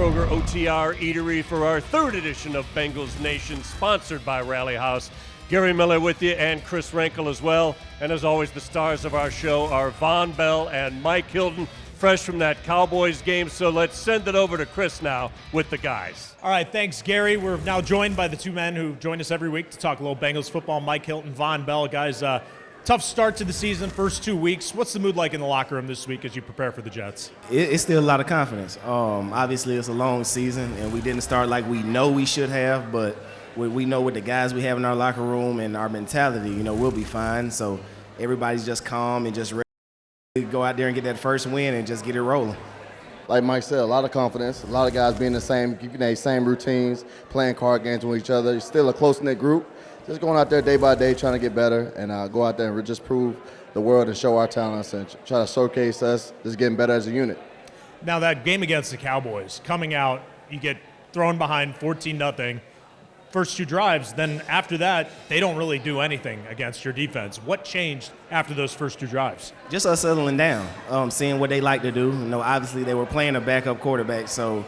Kroger OTR Eatery for our third edition of Bengals Nation, sponsored by Rally House. Gary Miller with you, and Chris Rankel as well. And as always, the stars of our show are Von Bell and Mike Hilton, fresh from that Cowboys game. So let's send it over to Chris now with the guys. All right, thanks, Gary. We're now joined by the two men who join us every week to talk a little Bengals football, Mike Hilton, Von Bell. Guys, tough start to the season, first 2 weeks. What's the mood like in the locker room this week as you prepare for the Jets? It's still a lot of confidence. Obviously, it's a long season, and we didn't start like we know we should have, but we know with the guys we have in our locker room and our mentality, we'll be fine. So everybody's just calm and just ready to go out there and get that first win and just get it rolling. Like Mike said, a lot of confidence, a lot of guys being the same, keeping their same routines, playing card games with each other. It's still a close-knit group. Just going out there day by day, trying to get better, and go out there and just prove the world and show our talents and try to showcase us, just getting better as a unit. Now that game against the Cowboys, coming out, you get thrown behind 14-0, first two drives, then after that, they don't really do anything against your defense. What changed after those first two drives? Just us settling down, seeing what they like to do. Obviously they were playing a backup quarterback, so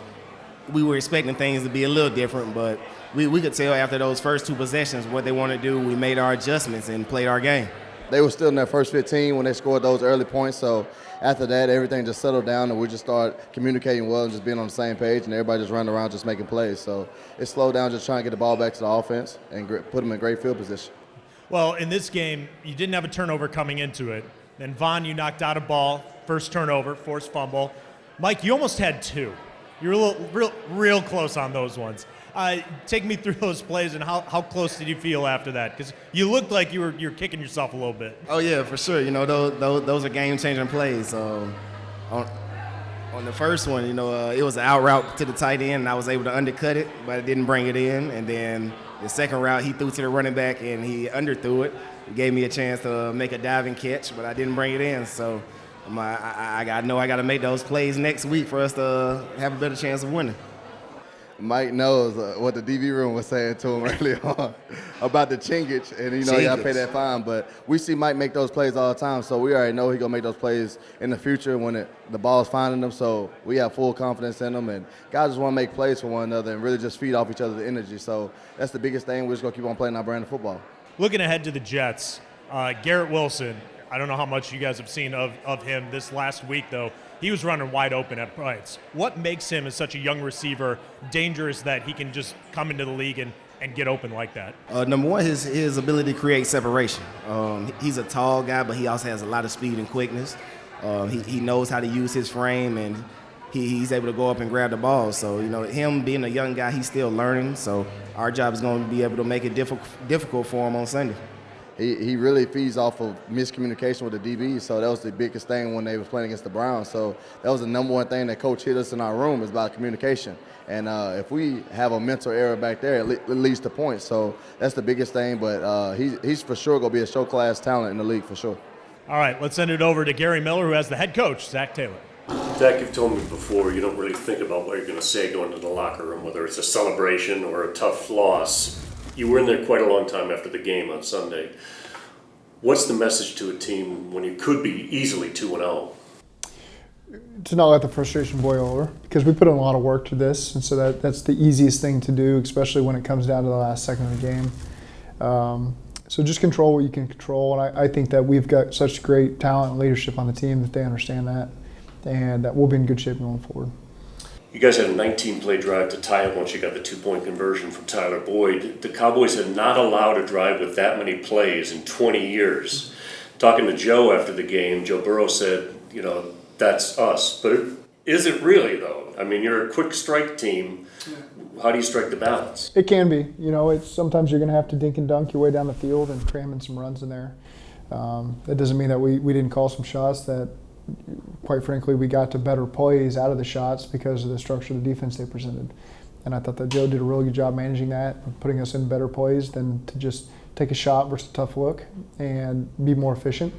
we were expecting things to be a little different, but we could tell after those first two possessions what they want to do. We made our adjustments and played our game. They were still in their first 15 when they scored those early points, so after that, everything just settled down and we just started communicating well and just being on the same page, and everybody just running around just making plays. So it slowed down just trying to get the ball back to the offense and put them in great field position. Well, in this game, you didn't have a turnover coming into it. Then Von, you knocked out a ball, first turnover, forced fumble. Mike, you almost had two. You were real close on those ones. Take me through those plays and how close did you feel after that? Because you looked like you're kicking yourself a little bit. Oh yeah, for sure. Those are game-changing plays. On the first one, it was an out route to the tight end, and I was able to undercut it, but I didn't bring it in. And then the second route, he threw to the running back, and he underthrew it. It gave me a chance to make a diving catch, but I didn't bring it in. So I know I got to make those plays next week for us to have a better chance of winning. Mike knows what the DB room was saying to him early on about the chingage, and you got to pay that fine. But we see Mike make those plays all the time, so we already know he's going to make those plays in the future when the ball's finding them. So we have full confidence in them, and guys just want to make plays for one another and really just feed off each other's energy. So that's the biggest thing. We're just going to keep on playing our brand of football. Looking ahead to the Jets, Garrett Wilson, I don't know how much you guys have seen of him this last week, though. He was running wide open at points. What makes him, as such a young receiver, dangerous that he can just come into the league and get open like that? Number one, his ability to create separation. He's a tall guy, but he also has a lot of speed and quickness. He knows how to use his frame, and he's able to go up and grab the ball. So, him being a young guy, he's still learning. So our job is going to be able to make it difficult for him on Sunday. He really feeds off of miscommunication with the DBs, so that was the biggest thing when they were playing against the Browns. So that was the number one thing that Coach hit us in our room is about communication. And if we have a mental error back there, it leads to points. So that's the biggest thing, but he's for sure going to be a show-class talent in the league for sure. All right, let's send it over to Gary Miller, who has the head coach, Zach Taylor. Zach, you've told me before you don't really think about what you're going to say going to the locker room, whether it's a celebration or a tough loss. You were in there quite a long time after the game on Sunday. What's the message to a team when you could be easily 2-0? To not let the frustration boil over, because we put in a lot of work to this, and so that's the easiest thing to do, especially when it comes down to the last second of the game. So just control what you can control, and I think that we've got such great talent and leadership on the team that they understand that, and that we'll be in good shape going forward. You guys had a 19-play drive to tie it once you got the two-point conversion from Tyler Boyd. The Cowboys had not allowed a drive with that many plays in 20 years. Talking to Joe after the game, Joe Burrow said, that's us. But is it really, though? I mean, you're a quick strike team. How do you strike the balance? It can be. It's sometimes you're going to have to dink and dunk your way down the field and cram in some runs in there. That doesn't mean that we didn't call some shots that, quite frankly, we got to better plays out of the shots because of the structure of the defense they presented. And I thought that Joe did a really good job managing that, putting us in better plays than to just take a shot versus a tough look and be more efficient.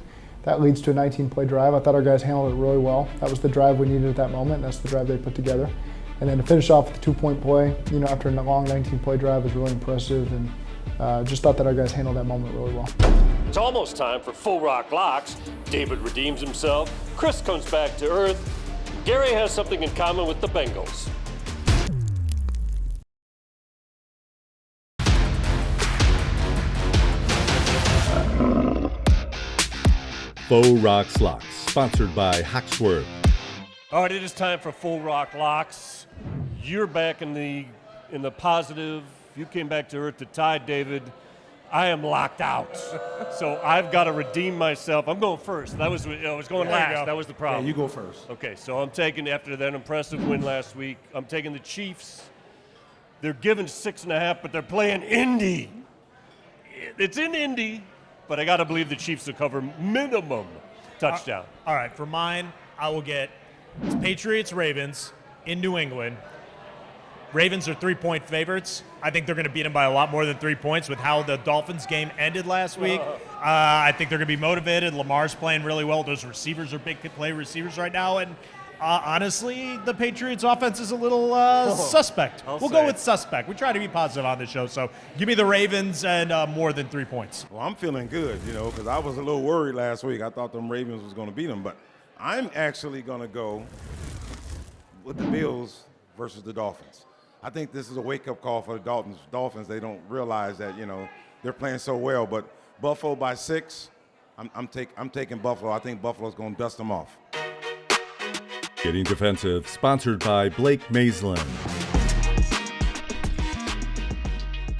That leads to a 19-play drive. I thought our guys handled it really well. That was the drive we needed at that moment. That's the drive they put together. And then to finish off with the two-point play, after a long 19-play drive was really impressive, and just thought that our guys handled that moment really well. It's almost time for Full Rock Locks. David redeems himself. Chris comes back to earth. Gary has something in common with the Bengals. Faux Rocks Locks, sponsored by Hawksworth. All right, it is time for Full Rock Locks. You're back in the positive. You came back to earth to tide, David. I am locked out. So I've got to redeem myself. I'm going first. I was going last. That was the problem. Yeah, you go first. Okay, so I'm taking, after that impressive win last week, I'm taking the Chiefs. They're given 6.5, but they're playing Indy. It's in Indy, but I got to believe the Chiefs will cover minimum touchdown. All right, for mine, I will get Patriots-Ravens in New England. Ravens are 3-point favorites. I think they're going to beat them by a lot more than 3 points with how the Dolphins game ended last week. I think they're going to be motivated. Lamar's playing really well. Those receivers are big play receivers right now. And honestly, the Patriots offense is a little suspect. We'll go with suspect. We try to be positive on this show. So give me the Ravens and more than 3 points. Well, I'm feeling good, because I was a little worried last week. I thought them Ravens was going to beat them. But I'm actually going to go with the Bills versus the Dolphins. I think this is a wake-up call for the Dolphins. They don't realize that, they're playing so well. But Buffalo by 6, I'm taking Buffalo. I think Buffalo's going to dust them off. Getting Defensive, sponsored by Blake Maislin.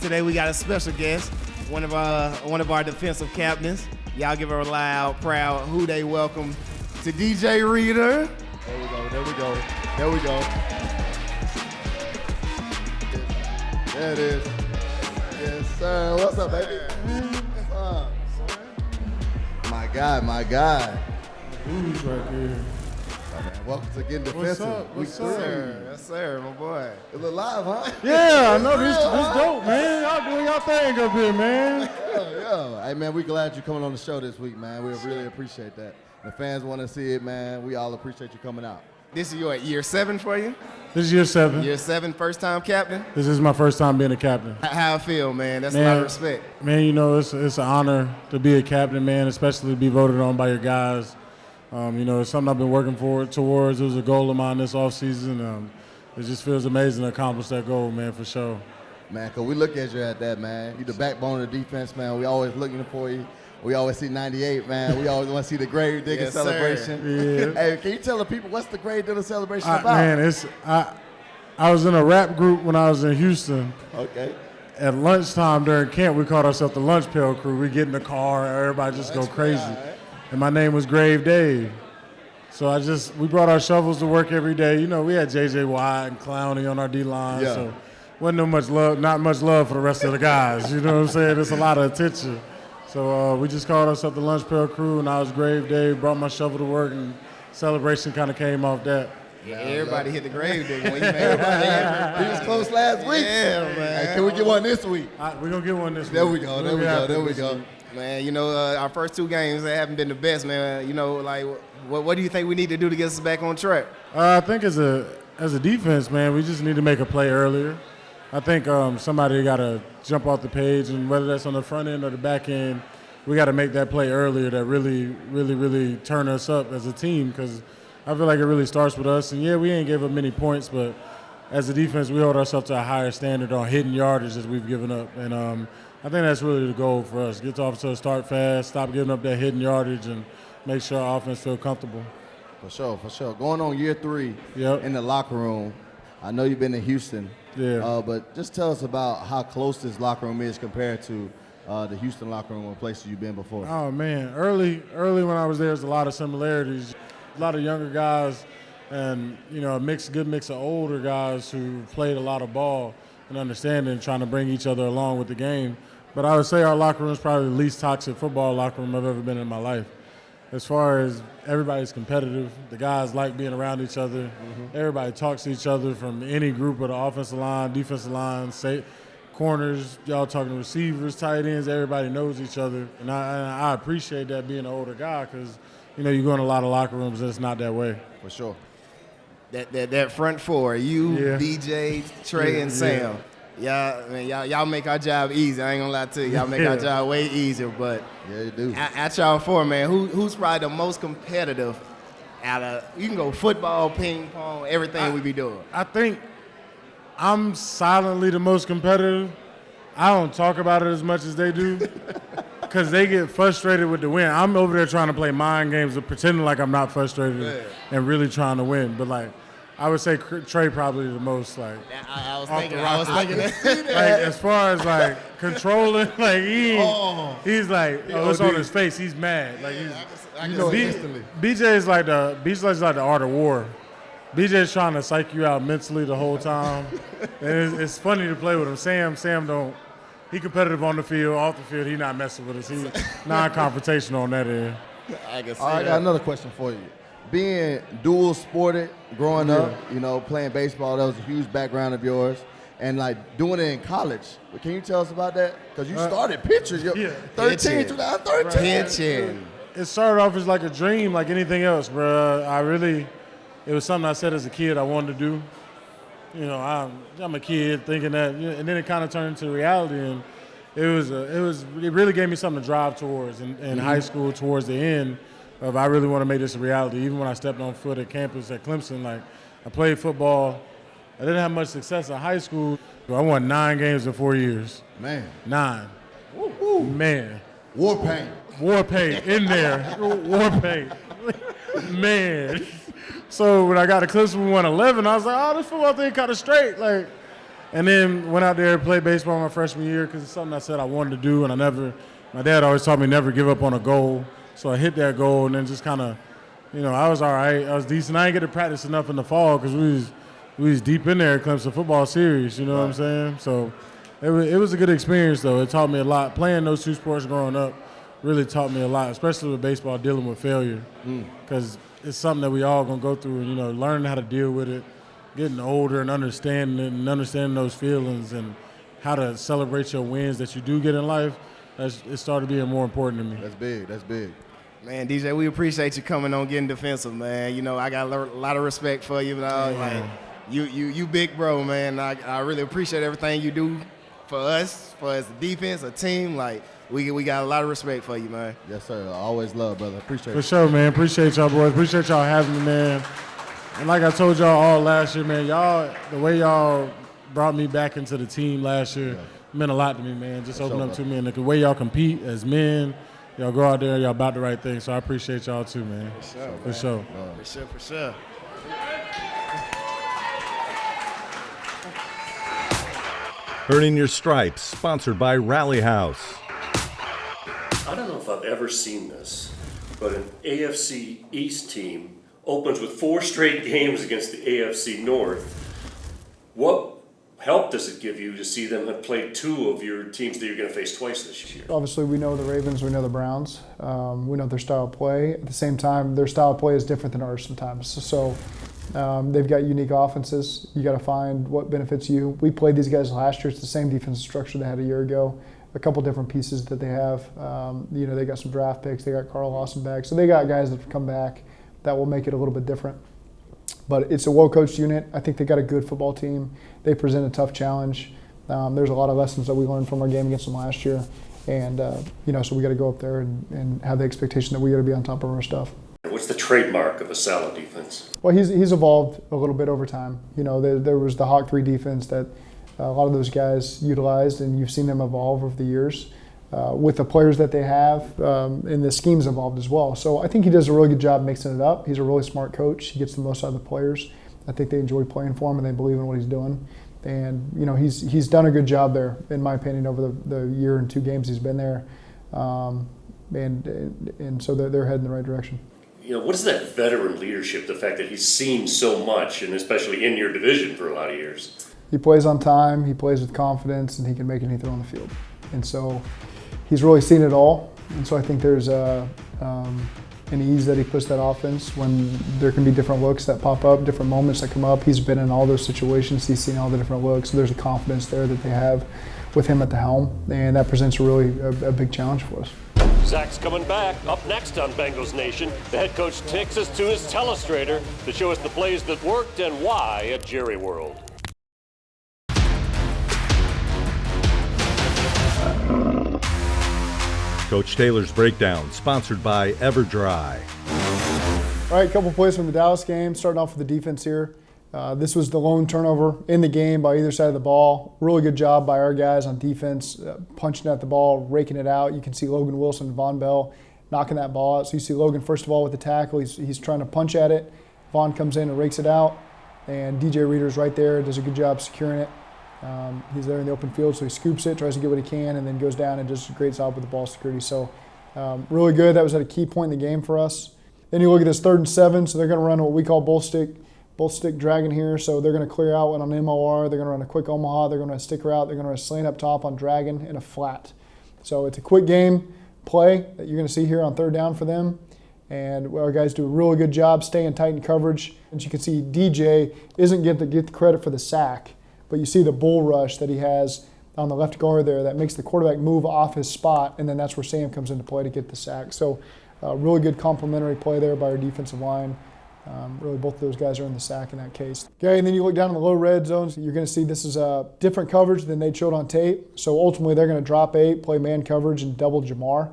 Today we got a special guest, one of our defensive captains. Y'all give her a loud, proud who they welcome to DJ Reader. There we go. There it is. Yes, sir. What's up, baby? My guy. Who's right here? Oh, man. Welcome to Getting Defensive. What's up? Yes, sir, my boy. It's live, huh? Yeah, I know this dope, man. Y'all doing y'all thing up here, man. Yeah. Hey, man, we glad you're coming on the show this week, man. We really appreciate that. The fans want to see it, man. We all appreciate you coming out. This is your year 7 for you? This is year 7. Year 7, first time captain? This is my first time being a captain. How I feel, man? That's a Man, lot of respect. Man, it's an honor to be a captain, man, especially to be voted on by your guys. It's something I've been working towards. It was a goal of mine this offseason. It just feels amazing to accomplish that goal, man, for sure. Man, because we look at you at that, man. You're the backbone of the defense, man. We always looking for you. We always see 98, man. We always want to see the grave digger Yes, celebration. Yeah. Hey, can you tell the people what's the grave digger celebration about? Man, I was in a rap group when I was in Houston. Okay. At lunchtime during camp, we called ourselves the Lunch Pail Crew. We get in the car, everybody just go crazy. Right. And my name was Grave Dave. So we brought our shovels to work every day. We had J.J. Watt and Clowney on our D-line. Yeah. So not much love for the rest of the guys. You know what I'm saying? There's a lot of attention. So we just called ourselves the Lunch Pail Crew, and I was Grave Dave, brought my shovel to work, and celebration kind of came off that. Yeah, everybody hit the grave digger when you made it. He was close last week. Yeah, man. Hey, can we get one this week? We're going to get one this There week. we go. There we go. Man, our first 2 games they haven't been the best, man. What do you think we need to do to get us back on track? I think as a defense, man, we just need to make a play earlier. I think somebody got to jump off the page, and whether that's on the front end or the back end, we got to make that play earlier that really, really, really turn us up as a team, because I feel like it really starts with us. And, yeah, we ain't gave up many points, but as a defense, we hold ourselves to a higher standard on hitting yardage as we've given up. And I think that's really the goal for us. Get off to a start fast, stop giving up that hidden yardage, and make sure our offense feel comfortable. For sure. Going on year 3 Yep. in the locker room. I know you've been in Houston. Yeah. But just tell us about how close this locker room is compared to the Houston locker room or places you've been before. Oh, man. Early when I was there, there's a lot of similarities. A lot of younger guys and, a good mix of older guys who played a lot of ball and understanding, trying to bring each other along with the game. But I would say our locker room is probably the least toxic football locker room I've ever been in my life. As far as everybody's competitive, the guys like being around each other. Mm-hmm. Everybody talks to each other from any group of the offensive line, defensive line, corners, y'all talking to receivers, tight ends, everybody knows each other. And I appreciate that being an older guy because, you go in a lot of locker rooms and it's not that way. For sure. That front 4, you, DJ, Trey, and Sam. Y'all make our job easy. I ain't gonna lie to you. Y'all make our job way easier. But yeah, you do. At y'all 4, man, who's probably the most competitive out of, you can go football, ping pong, everything we be doing. I think I'm silently the most competitive. I don't talk about it as much as they do. because they get frustrated with the win. I'm over there trying to play mind games of pretending like I'm not frustrated and really trying to win. But, like, I would say Trey probably the most, like, I was off thinking the that. like, as far as, like, controlling, like, he's like, it's on his face. He's mad. Like, instantly. BJ's like the art of war. BJ's trying to psych you out mentally the whole time. And it's funny to play with him. Sam don't. He competitive on the field, off the field. He not messing with us. He non-confrontational on that end. I got another question for you. Being dual sported growing up, you know, playing baseball, that was a huge background of yours. And, like, doing it in college. Can you tell us about that? Because you started pitching. 2013. Pitching. It started off as like a dream, like anything else, bro. It was something I said as a kid I wanted to do. You know, I'm a kid thinking that, and then it kind of turned into reality. And it really gave me something to drive towards in high school towards the end. I really want to make this a reality. Even when I stepped on foot at campus at Clemson, like, I played football. I didn't have much success in high school. I won 9 games in 4 years. Man. 9. Woo. Man. War paint. War paint in there. War paint. Man. So when I got to Clemson, we won 11. I was like, oh, this football thing kind of straight. Like, and then went out there and played baseball my freshman year because it's something I said I wanted to do. And my dad always taught me never give up on a goal. So I hit that goal and then just kind of, you know, I was all right. I was decent. I didn't get to practice enough in the fall because we was deep in there at Clemson football series, you know what I'm saying? So it was a good experience, though. It taught me a lot. Playing those 2 sports growing up really taught me a lot, especially with baseball, dealing with failure. Because it's something that we all going to go through, and, you know, learning how to deal with it, getting older and understanding it and understanding those feelings and how to celebrate your wins that you do get in life, it started being more important to me. That's big. Man, DJ, we appreciate you coming on getting defensive, man. You know, I got a lot of respect for you. Like, you big bro, man. I really appreciate everything you do for us, the defense, a team. Like, we got a lot of respect for you, man. Yes, sir. I always love, brother. Appreciate it. For sure, man. Appreciate y'all, boys. Appreciate y'all having me, man. And like I told y'all all last year, man, the way y'all brought me back into the team last year meant a lot to me, man. Just open up to me. And the way y'all compete as men, y'all go out there, y'all about the right thing. So I appreciate y'all too, man. For sure. For sure. Earning Your Stripes, sponsored by Rally House. I don't know if I've ever seen this, but an AFC East team opens with 4 straight games against the AFC North. What help does it give you to see them have played 2 of your teams that you're going to face twice this year? Obviously, we know the Ravens, we know the Browns, we know their style of play. At the same time, their style of play is different than ours sometimes. So they've got unique offenses. You got to find what benefits you. We played these guys last year. It's the same defensive structure they had a year ago. A couple different pieces that they have. You know, they got some draft picks. They got Carl Lawson back. So they got guys that have come back that will make it a little bit different. But it's a well-coached unit. I think they got a good football team. They present a tough challenge. There's a lot of lessons that we learned from our game against them last year. And, you know, so we got to go up there and have the expectation that we got to be on top of our stuff. What's the trademark of a solid defense? Well, he's evolved a little bit over time. You know, there was the Hawk 3 defense that a lot of those guys utilized, and you've seen them evolve over the years with the players that they have, and the scheme's evolved as well. So I think he does a really good job mixing it up. He's a really smart coach. He gets the most out of the players. I think they enjoy playing for him, and they believe in what he's doing. And, you know, he's done a good job there, in my opinion, over the year and 2 games he's been there. And so they're heading in the right direction. You know, what is that veteran leadership, the fact that he's seen so much, and especially in your division for a lot of years? He plays on time, he plays with confidence, and he can make any throw on the field. And so he's really seen it all. And so I think there's an ease that he puts that offense when there can be different looks that pop up, different moments that come up. He's been in all those situations. He's seen all the different looks. So there's a confidence there that they have with him at the helm, and that presents a big challenge for us. Zach's coming back. Up next on Bengals Nation, the head coach takes us to his telestrator to show us the plays that worked and why at Jerry World. Coach Taylor's Breakdown, sponsored by Everdry. All right, a couple plays from the Dallas game. Starting off with the defense here. This was the lone turnover in the game by either side of the ball. Really good job by our guys on defense, punching at the ball, raking it out. You can see Logan Wilson and Von Bell knocking that ball out. So you see Logan, first of all, with the tackle. He's trying to punch at it. Von comes in and rakes it out. And DJ Reader's right there, does a good job securing it. He's there in the open field, so he scoops it, tries to get what he can, and then goes down and does a great job with the ball security. So really good. That was at a key point in the game for us. Then you look at this 3rd and 7, so they're going to run what we call both stick dragon here. So they're going to clear out on MOR. They're going to run a quick Omaha. They're going to run a stick route. They're going to run a slant up top on dragon and a flat. So it's a quick game play that you're going to see here on 3rd down for them. And our guys do a really good job staying tight in coverage. As you can see, DJ isn't getting the credit for the sack, but you see the bull rush that he has on the left guard there that makes the quarterback move off his spot, and then that's where Sam comes into play to get the sack. So really good complementary play there by our defensive line. Really both of those guys are in the sack in that case. Okay, and then you look down in the low red zones, you're going to see this is a different coverage than they showed on tape. So ultimately they're going to drop 8, play man coverage, and double Jamar.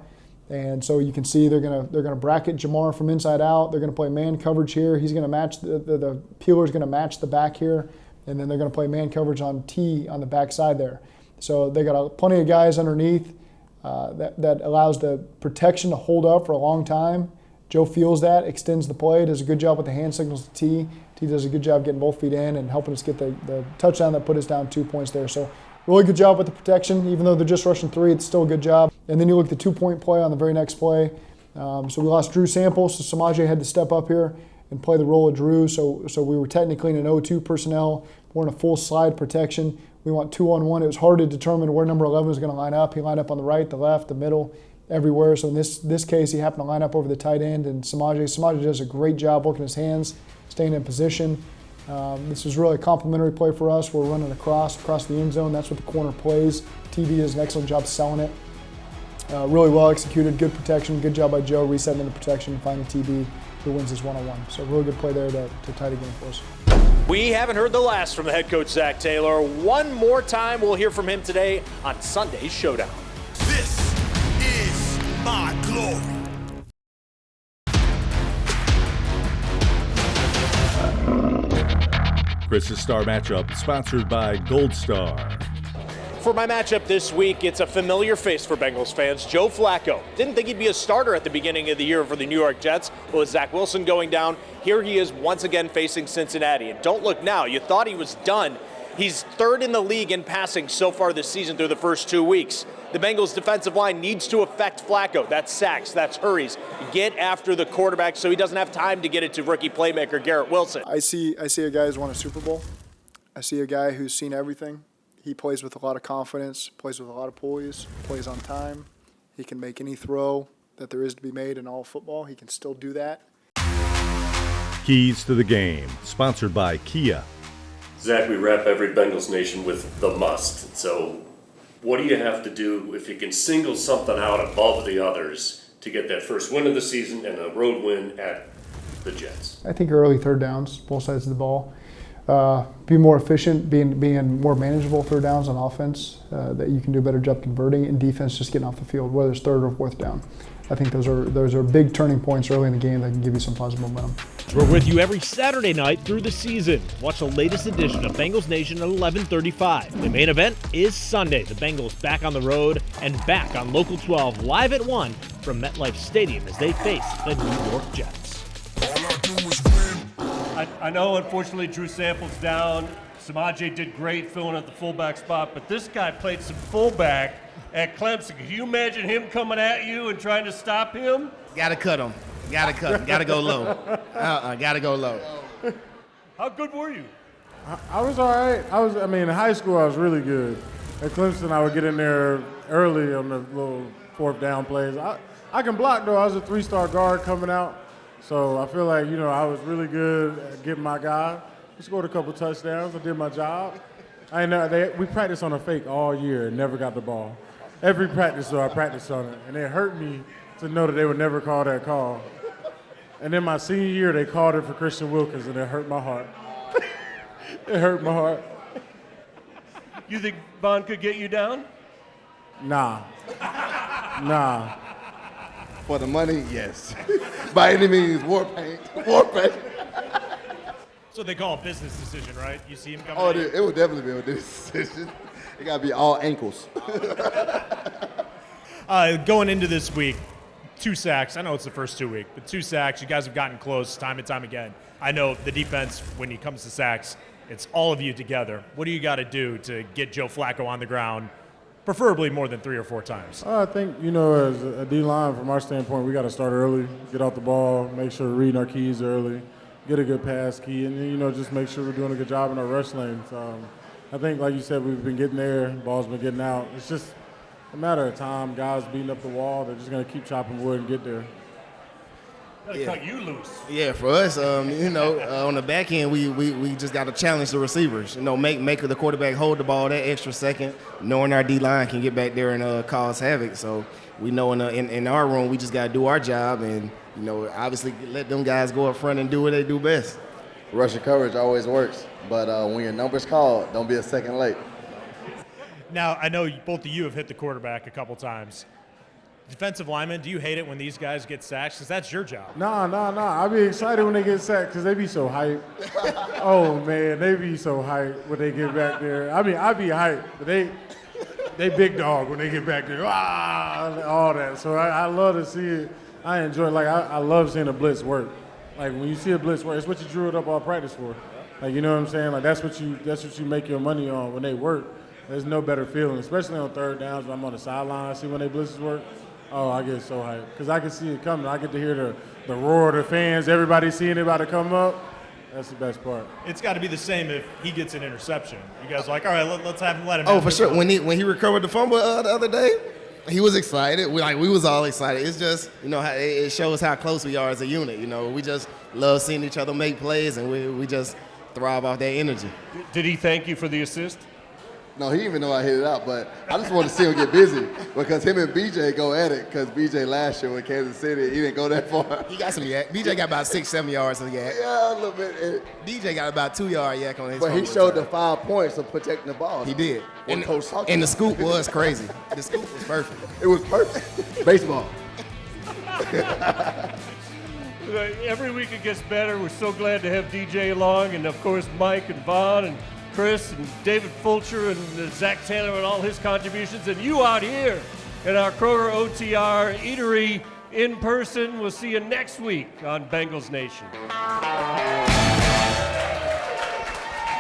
And so you can see they're going to bracket Jamar from inside out. They're going to play man coverage here. He's going to match the peeler's going to match the back here, and then they're going to play man coverage on T on the back side there. So they got plenty of guys underneath that allows the protection to hold up for a long time. Joe feels that, extends the play, does a good job with the hand signals to T. T does a good job getting both feet in and helping us get the touchdown that put us down 2 points there. So really good job with the protection. Even though they're just rushing 3, it's still a good job. And then you look at the 2-point play on the very next play. So we lost Drew Sample, so Samaje had to step up here and play the role of Drew. So we were technically in an 0-2 personnel. We're in a full slide protection. We want 2-on-1. It was hard to determine where number 11 was going to line up. He lined up on the right, the left, the middle, everywhere. So in this case, he happened to line up over the tight end, and Samaje does a great job working his hands, staying in position. This is really a complimentary play for us. We're running across the end zone. That's what the corner plays. TB does an excellent job selling it. Really well executed, good protection, good job by Joe resetting the protection and finding TB who wins his one-on-one. So really good play there to tie the game for us. We haven't heard the last from the head coach, Zach Taylor. One more time, we'll hear from him today on Sunday's Showdown. This is my glory. Chris's Star Matchup, sponsored by Gold Star. For my matchup this week, it's a familiar face for Bengals fans, Joe Flacco. Didn't think he'd be a starter at the beginning of the year for the New York Jets, but with Zach Wilson going down, here he is once again facing Cincinnati. And don't look now, you thought he was done. He's 3rd in the league in passing so far this season through the first 2 weeks. The Bengals defensive line needs to affect Flacco. That's sacks, that's hurries. Get after the quarterback so he doesn't have time to get it to rookie playmaker Garrett Wilson. I see a guy who's won a Super Bowl. I see a guy who's seen everything. He plays with a lot of confidence, plays with a lot of poise, plays on time. He can make any throw that there is to be made in all football. He can still do that. Keys to the Game, sponsored by Kia. Zach, we wrap every Bengals Nation with the must. So what do you have to do if you can single something out above the others to get that first win of the season and a road win at the Jets? I think early 3rd downs, both sides of the ball. Be more efficient, being more manageable 3rd downs on offense, that you can do a better job converting, and defense just getting off the field, whether it's 3rd or 4th down. I think those are big turning points early in the game that can give you some positive momentum. We're with you every Saturday night through the season. Watch the latest edition of Bengals Nation at 11:35. The main event is Sunday. The Bengals back on the road and back on Local 12 live at 1 from MetLife Stadium as they face the New York Jets. I know, unfortunately, Drew Sample's down. Samaje did great filling at the fullback spot, but this guy played some fullback at Clemson. Can you imagine him coming at you and trying to stop him? Gotta cut him. Gotta go low. Gotta go low. How good were you? I was all right. In high school, I was really good. At Clemson, I would get in there early on the little 4th down plays. I can block, though. I was a 3-star guard coming out. So I feel like, I was really good at getting my guy. We scored a couple touchdowns. I did my job. We practiced on a fake all year and never got the ball. Every practice, though, I practiced on it. And it hurt me to know that they would never call that call. And then my senior year, they called it for Christian Wilkins, and it hurt my heart. It hurt my heart. You think Von could get you down? Nah. For the money, yes. By any means, war paint. So they call a business decision, right? You see him coming. Oh, it would definitely be a decision. It got to be all ankles. Going into this week, 2 sacks. I know it's the first 2 weeks, but 2 sacks. You guys have gotten close time and time again. I know the defense, when it comes to sacks, it's all of you together. What do you got to do to get Joe Flacco on the ground, preferably more than 3 or 4 times? I think, as a D-line, from our standpoint, we got to start early, get off the ball, make sure we're reading our keys early, get a good pass key, and then, just make sure we're doing a good job in our rush lanes. I think, like you said, we've been getting there, ball's been getting out. It's just a matter of time. Guys beating up the wall, they're just going to keep chopping wood and get there. Gotta cut you loose. Yeah, for us, on the back end, we just got to challenge the receivers. Make the quarterback hold the ball that extra second, knowing our D-line can get back there and cause havoc. So we know in our room, we just got to do our job and, obviously let them guys go up front and do what they do best. Rushing coverage always works, but when your number's called, don't be a second late. Now, I know both of you have hit the quarterback a couple times. Defensive linemen, do you hate it when these guys get sacked? Because that's your job. Nah. I be excited when they get sacked because they be so hyped. Oh, man, they be so hyped when they get back there. I be hyped, but they big dog when they get back there. All that. So I love to see it. I enjoy it. I love seeing a blitz work. When you see a blitz work, it's what you drew it up all practice for. You know what I'm saying? That's what you make your money on when they work. There's no better feeling, especially on third downs when I'm on the sideline. I see when they blitzes work. Oh, I get so hyped because I can see it coming. I get to hear the roar of the fans, everybody seeing it about to come up. That's the best part. It's got to be the same if he gets an interception. You guys are like, all right, let's have him let him. Oh, for sure. When he recovered the fumble the other day, he was excited. We was all excited. It's just it shows how close we are as a unit. We just love seeing each other make plays, and we just thrive off that energy. Did he thank you for the assist? No, he didn't even know I hit it out, but I just wanted to see him get busy because him and BJ go at it because BJ last year with Kansas City, he didn't go that far. He got some yak. BJ got about 6-7 yards of yak. Yeah, a little bit. DJ got about 2-yard yak on his But he showed the 5 points of protecting the ball. He did. And the scoop was crazy. The scoop was perfect. It was perfect. Baseball. Every week it gets better. We're so glad to have DJ along, and of course Mike and Vaughn and Chris and David Fulcher and Zach Taylor and all his contributions, and you out here at our Kroger OTR Eatery in person. We'll see you next week on Bengals Nation.